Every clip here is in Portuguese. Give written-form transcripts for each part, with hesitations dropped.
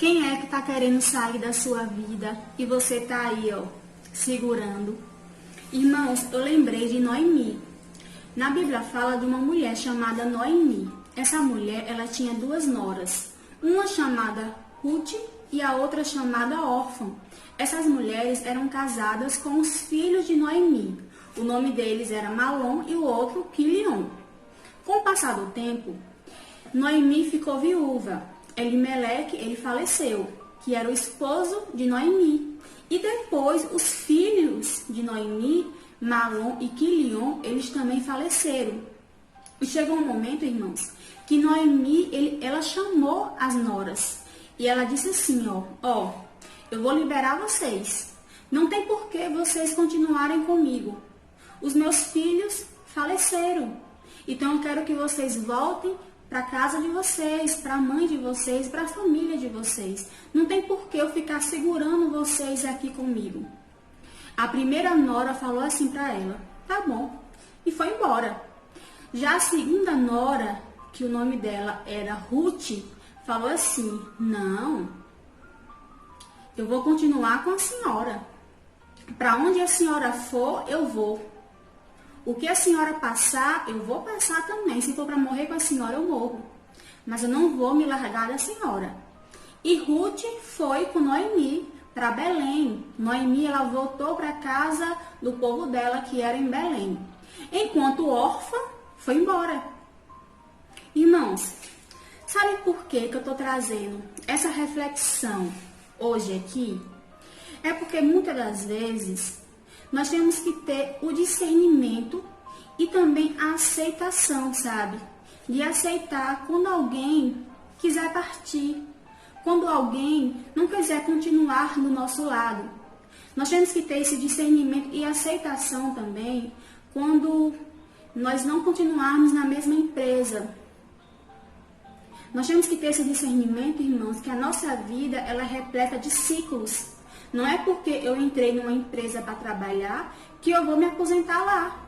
Quem é que está querendo sair da sua vida e você está aí, ó, segurando? Irmãos, eu lembrei de Noemi. Na Bíblia fala de uma mulher chamada Noemi. Essa mulher, ela tinha duas noras. Uma chamada Ruth e a outra chamada Órfã. Essas mulheres eram casadas com os filhos de Noemi. O nome deles era Malom e o outro Quilion. Com o passar do tempo, Noemi ficou viúva. Elimeleque, ele faleceu, que era o esposo de Noemi. E depois, os filhos de Noemi, Malom e Quilion, eles também faleceram. E chegou um momento, irmãos, que Noemi, ela chamou as noras. E ela disse assim, ó, eu vou liberar vocês. Não tem por que vocês continuarem comigo. Os meus filhos faleceram. Então eu quero que vocês voltem para a casa de vocês, para a mãe de vocês, para a família de vocês. Não tem por que eu ficar segurando vocês aqui comigo. A primeira nora falou assim para ela, tá bom, e foi embora. Já a segunda nora, que o nome dela era Ruth, falou assim, não, eu vou continuar com a senhora. Para onde a senhora for, eu vou. O que a senhora passar, eu vou passar também. Se for para morrer com a senhora, eu morro. Mas eu não vou me largar da senhora. E Ruth foi com Noemi para Belém. Noemi, ela voltou para a casa do povo dela, que era em Belém. Enquanto Órfã foi embora. Irmãos, sabe por que eu estou trazendo essa reflexão hoje aqui? É porque muitas das vezes nós temos que ter o discernimento e também a aceitação, sabe? De aceitar quando alguém quiser partir, quando alguém não quiser continuar do nosso lado. Nós temos que ter esse discernimento e aceitação também quando nós não continuarmos na mesma empresa. Nós temos que ter esse discernimento, irmãos, que a nossa vida ela é repleta de ciclos. Não é porque eu entrei numa empresa para trabalhar que eu vou me aposentar lá.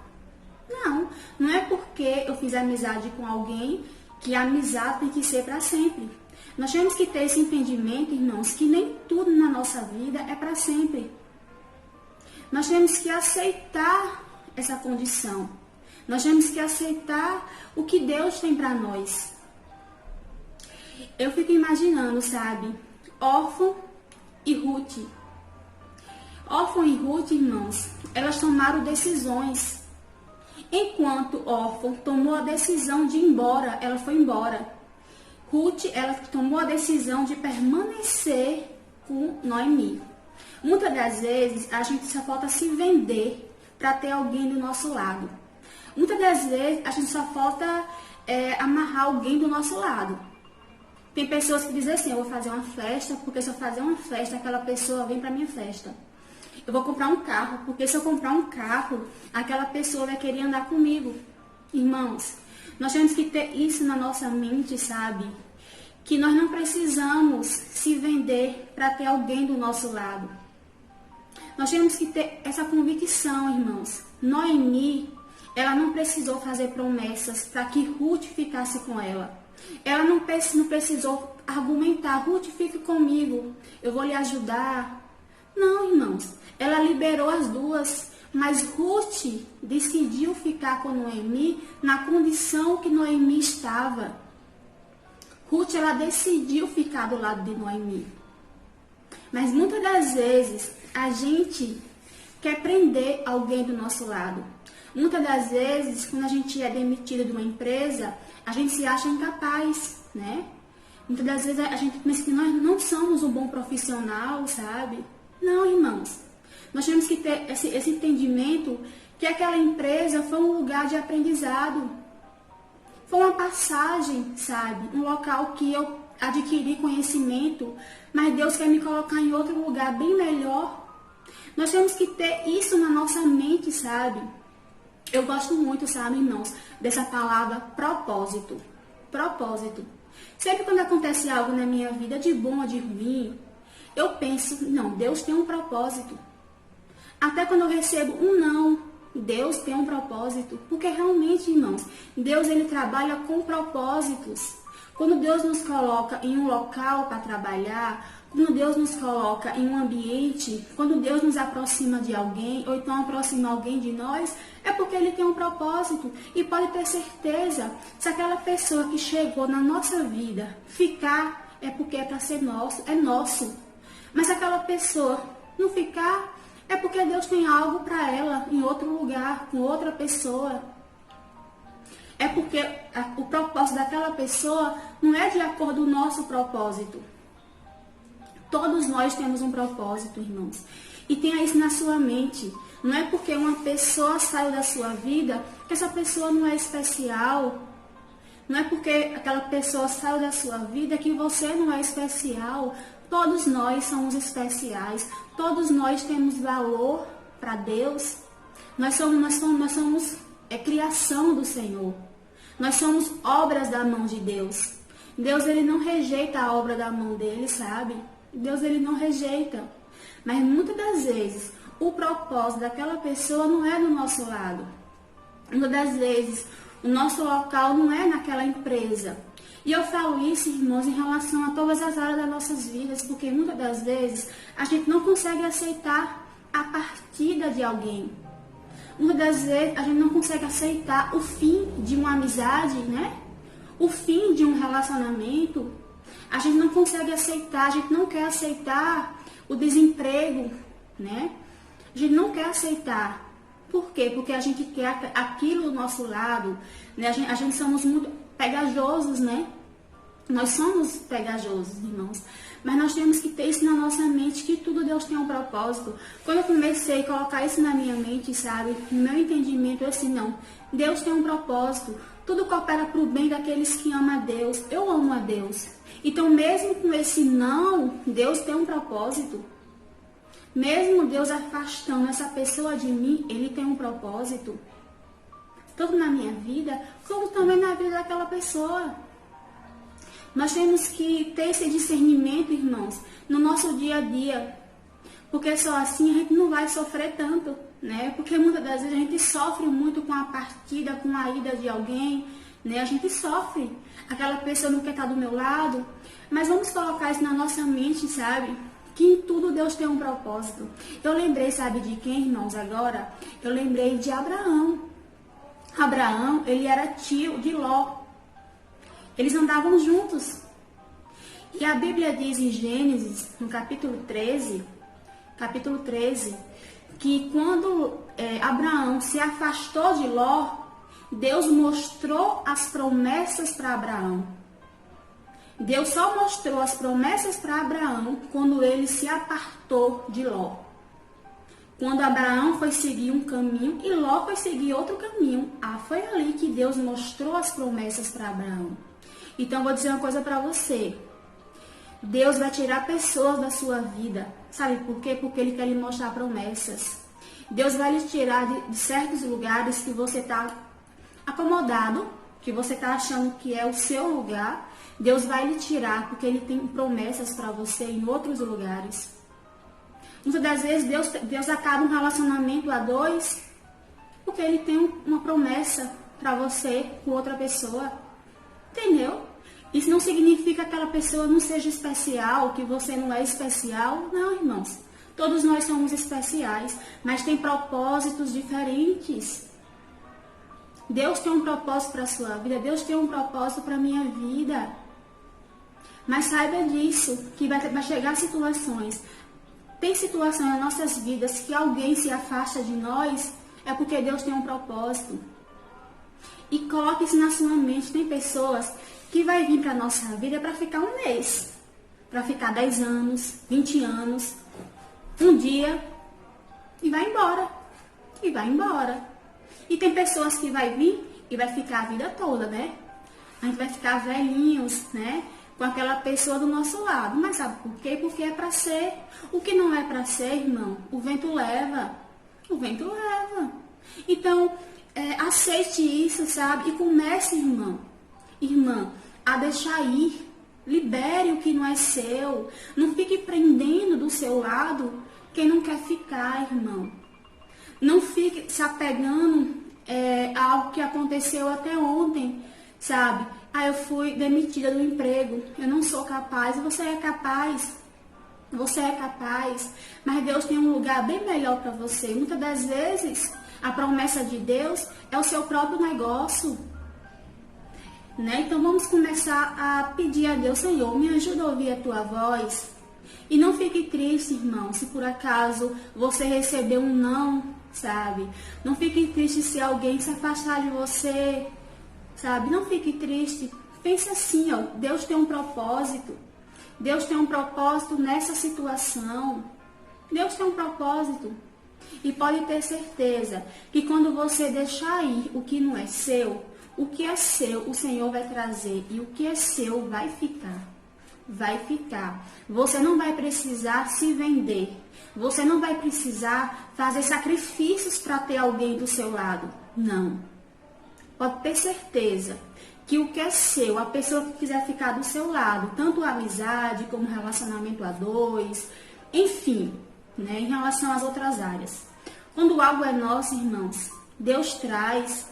Não é porque eu fiz amizade com alguém que a amizade tem que ser para sempre. Nós temos que ter esse entendimento, irmãos, que nem tudo na nossa vida é para sempre. Nós temos que aceitar essa condição. Nós temos que aceitar o que Deus tem para nós. Eu fico imaginando, sabe, Órfã e Ruth. Órfã e Ruth, irmãos, elas tomaram decisões. Enquanto Órfã tomou a decisão de ir embora, ela foi embora. Ruth, ela tomou a decisão de permanecer com Noemi. Muitas das vezes, a gente só falta se vender para ter alguém do nosso lado. Muitas das vezes, a gente só falta amarrar alguém do nosso lado. Tem pessoas que dizem assim, eu vou fazer uma festa, porque se eu fazer uma festa, aquela pessoa vem para minha festa. Eu vou comprar um carro, porque se eu comprar um carro, aquela pessoa vai querer andar comigo. Irmãos, nós temos que ter isso na nossa mente, sabe? Que nós não precisamos se vender para ter alguém do nosso lado. Nós temos que ter essa convicção, irmãos. Noemi, ela não precisou fazer promessas para que Ruth ficasse com ela. Ela não precisou argumentar, Ruth, fique comigo, eu vou lhe ajudar. Não, irmãos, ela liberou as duas, mas Ruth decidiu ficar com Noemi na condição que Noemi estava. Ruth, ela decidiu ficar do lado de Noemi. Mas muitas das vezes, a gente quer prender alguém do nosso lado. Muitas das vezes, quando a gente é demitido de uma empresa, a gente se acha incapaz, né? Muitas das vezes a gente pensa que nós não somos um bom profissional, sabe? Não, irmãos. Nós temos que ter esse entendimento que aquela empresa foi um lugar de aprendizado. Foi uma passagem, sabe? Um local que eu adquiri conhecimento, mas Deus quer me colocar em outro lugar bem melhor. Nós temos que ter isso na nossa mente, sabe? Eu gosto muito, sabe, irmãos, dessa palavra propósito. Propósito. Sempre quando acontece algo na minha vida, de bom ou de ruim, eu penso, não, Deus tem um propósito. Até quando eu recebo um não, Deus tem um propósito. Porque realmente, irmãos, Deus ele trabalha com propósitos. Quando Deus nos coloca em um local para trabalhar, quando Deus nos coloca em um ambiente, quando Deus nos aproxima de alguém, ou então aproxima alguém de nós, é porque Ele tem um propósito. E pode ter certeza, se aquela pessoa que chegou na nossa vida ficar, é porque é para ser nosso, é nosso. Mas se aquela pessoa não ficar, é porque Deus tem algo para ela em outro lugar, com outra pessoa. É porque o propósito daquela pessoa não é de acordo com o nosso propósito. Todos nós temos um propósito, irmãos. E tenha isso na sua mente. Não é porque uma pessoa saiu da sua vida que essa pessoa não é especial. Não é porque aquela pessoa saiu da sua vida que você não é especial. Todos nós somos especiais. Todos nós temos valor para Deus. Nós somos criação do Senhor. Nós somos obras da mão de Deus. Deus, Ele não rejeita a obra da mão dele, sabe? Deus, Ele não rejeita. Mas muitas das vezes, o propósito daquela pessoa não é do nosso lado. Muitas das vezes, o nosso local não é naquela empresa. E eu falo isso, irmãos, em relação a todas as áreas das nossas vidas, porque muitas das vezes a gente não consegue aceitar a partida de alguém. Muitas das vezes a gente não consegue aceitar o fim de uma amizade, né? O fim de um relacionamento. A gente não consegue aceitar, a gente não quer aceitar o desemprego, né? A gente não quer aceitar. Por quê? Porque a gente quer aquilo do nosso lado, né? A gente somos muito pegajosos, né? Nós somos pegajosos, irmãos. Mas nós temos que ter isso na nossa mente, que tudo Deus tem um propósito. Quando eu comecei a colocar isso na minha mente, sabe? No meu entendimento, eu assim, não. Deus tem um propósito. Tudo coopera para o bem daqueles que amam a Deus. Eu amo a Deus. Então, mesmo com esse não, Deus tem um propósito. Mesmo Deus afastando essa pessoa de mim, Ele tem um propósito. Tanto na minha vida, como também na vida daquela pessoa. Nós temos que ter esse discernimento, irmãos, no nosso dia a dia. Porque só assim a gente não vai sofrer tanto, né? Porque muitas das vezes a gente sofre muito com a partida, com a ida de alguém, né? A gente sofre. Aquela pessoa não quer estar do meu lado. Mas vamos colocar isso na nossa mente, sabe? Que em tudo Deus tem um propósito. Eu lembrei, sabe de quem, irmãos, agora? Eu lembrei de Abraão. Abraão, ele era tio de Ló. Eles andavam juntos. E a Bíblia diz em Gênesis, no capítulo 13, que quando Abraão se afastou de Ló, Deus mostrou as promessas para Abraão. Deus só mostrou as promessas para Abraão quando ele se apartou de Ló. Quando Abraão foi seguir um caminho e Ló foi seguir outro caminho. Foi ali que Deus mostrou as promessas para Abraão. Então, vou dizer uma coisa para você. Deus vai tirar pessoas da sua vida. Sabe por quê? Porque Ele quer lhe mostrar promessas. Deus vai lhe tirar de certos lugares que você está acomodado, que você está achando que é o seu lugar. Deus vai lhe tirar porque Ele tem promessas para você em outros lugares. Muitas das vezes Deus acaba um relacionamento a dois porque Ele tem uma promessa para você com outra pessoa. Entendeu? Isso não significa que aquela pessoa não seja especial, que você não é especial. Não, irmãos. Todos nós somos especiais, mas tem propósitos diferentes. Deus tem um propósito para a sua vida, Deus tem um propósito para a minha vida. Mas saiba disso, que vai chegar situações. Tem situações nas nossas vidas que alguém se afasta de nós, é porque Deus tem um propósito. E coloque isso na sua mente. Tem pessoas que vai vir para a nossa vida para ficar um mês, para ficar 10 anos, 20 anos, um dia, e vai embora. E vai embora. E tem pessoas que vai vir e vai ficar a vida toda, né? A gente vai ficar velhinhos, né? Com aquela pessoa do nosso lado. Mas sabe por quê? Porque é para ser. O que não é para ser, irmão, o vento leva. O vento leva. Então, aceite isso, sabe? E comece, irmã, a deixar ir. Libere o que não é seu. Não fique prendendo do seu lado quem não quer ficar, irmão. Não fique se apegando a algo que aconteceu até ontem, sabe? Ah, eu fui demitida do emprego, eu não sou capaz. Você é capaz. Você é capaz, mas Deus tem um lugar bem melhor para você. Muitas das vezes, a promessa de Deus é o seu próprio negócio, né? Então, vamos começar a pedir a Deus: Senhor, me ajuda a ouvir a tua voz. E não fique triste, irmão, se por acaso você recebeu um não, sabe? Não fique triste se alguém se afastar de você, sabe? Não fique triste. Pense assim, ó, Deus tem um propósito. Deus tem um propósito nessa situação. Deus tem um propósito. E pode ter certeza que quando você deixar ir o que não é seu, o que é seu o Senhor vai trazer. E o que é seu vai ficar. Vai ficar. Você não vai precisar se vender. Você não vai precisar fazer sacrifícios para ter alguém do seu lado. Não. Pode ter certeza que o que é seu, a pessoa que quiser ficar do seu lado, tanto a amizade como relacionamento a dois, enfim, né, em relação às outras áreas. Quando algo é nosso, irmãos, Deus traz.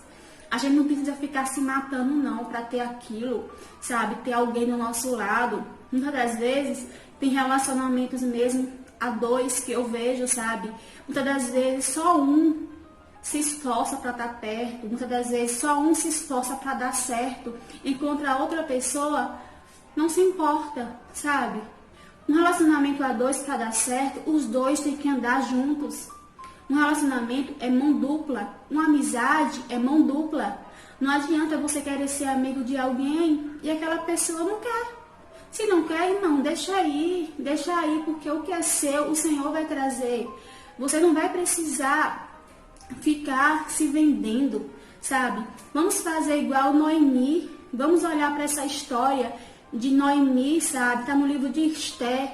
A gente não precisa ficar se matando não para ter aquilo, sabe, ter alguém do nosso lado. Muitas das vezes tem relacionamentos mesmo a dois que eu vejo, sabe, muitas das vezes só um se esforça para estar perto, muitas das vezes só um se esforça para dar certo, enquanto a outra pessoa não se importa, sabe? Um relacionamento a dois para dar certo, os dois têm que andar juntos. Um relacionamento é mão dupla, uma amizade é mão dupla. Não adianta você querer ser amigo de alguém e aquela pessoa não quer. Se não quer, irmão, deixa aí, porque o que é seu, o Senhor vai trazer. Você não vai precisar ficar se vendendo, sabe? Vamos fazer igual Noemi. Vamos olhar para essa história de Noemi, sabe? Tá no livro de Esther,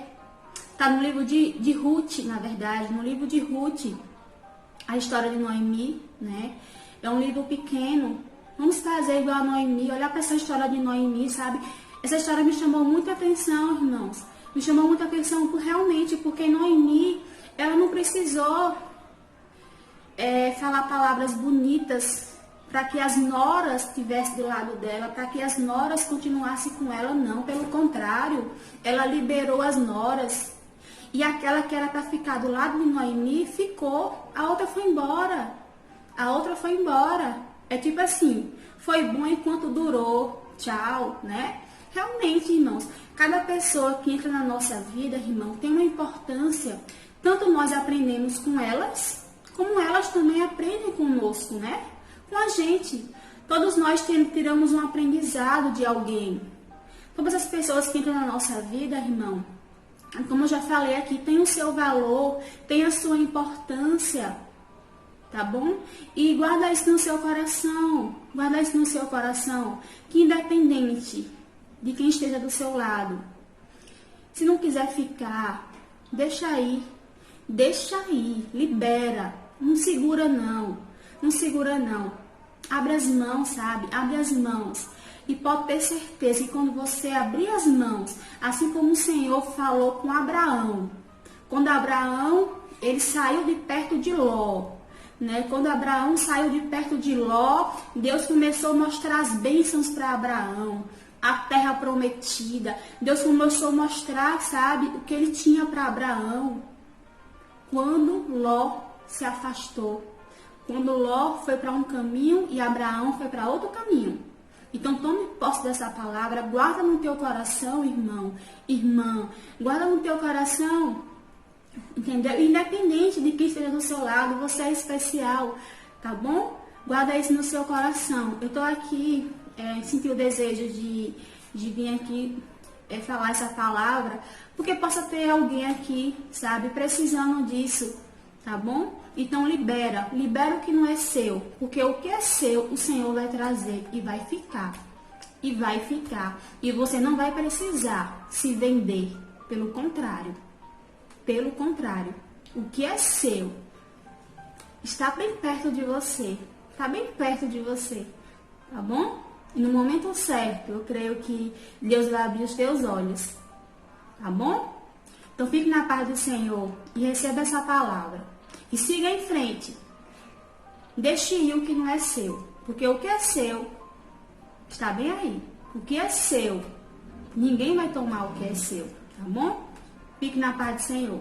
tá no livro de Ruth, na verdade, no livro de Ruth, a história de Noemi, né? É um livro pequeno. Vamos fazer igual a Noemi, olhar para essa história de Noemi, sabe? Essa história me chamou muita atenção, irmãos. Me chamou muita atenção porque Noemi, ela não precisou falar palavras bonitas para que as noras estivessem do lado dela, para que as noras continuassem com ela, não. Pelo contrário, ela liberou as noras. E aquela que era para ficar do lado de Noemi ficou, a outra foi embora. A outra foi embora. É tipo assim, foi bom enquanto durou, tchau, né? Realmente, irmãos, cada pessoa que entra na nossa vida, irmão, tem uma importância. Tanto nós aprendemos com elas, como elas também aprendem conosco, né? Com a gente. Todos nós tiramos um aprendizado de alguém. Todas as pessoas que entram na nossa vida, irmão, como eu já falei aqui, tem o seu valor, tem a sua importância, tá bom? E guarda isso no seu coração, que independente de quem esteja do seu lado, se não quiser ficar, deixa aí, libera. Não segura não. Abre as mãos, sabe? Abre as mãos. E pode ter certeza que quando você abrir as mãos, assim como o Senhor falou com Abraão, quando Abraão, ele saiu de perto de Ló, né? Quando Abraão saiu de perto de Ló, Deus começou a mostrar as bênçãos para Abraão, a terra prometida. Deus começou a mostrar, sabe, o que ele tinha para Abraão. Quando Ló se afastou, quando Ló foi para um caminho e Abraão foi para outro caminho. Então tome posse dessa palavra, guarda no teu coração, irmã, guarda no teu coração, entendeu? Independente de quem esteja do seu lado, você é especial, tá bom? Guarda isso no seu coração. Eu tô aqui, senti o desejo de vir aqui falar essa palavra, porque possa ter alguém aqui, sabe, precisando disso, tá bom? Então libera o que não é seu, porque o que é seu, o Senhor vai trazer e vai ficar. E você não vai precisar se vender, pelo contrário, o que é seu está bem perto de você, tá bom? E no momento certo, eu creio que Deus vai abrir os teus olhos, tá bom? Então fique na paz do Senhor e receba essa palavra. E siga em frente. Deixe ir o que não é seu, porque o que é seu está bem aí. o que é seu. Ninguém vai tomar o que é seu, tá bom? Fique na paz do Senhor.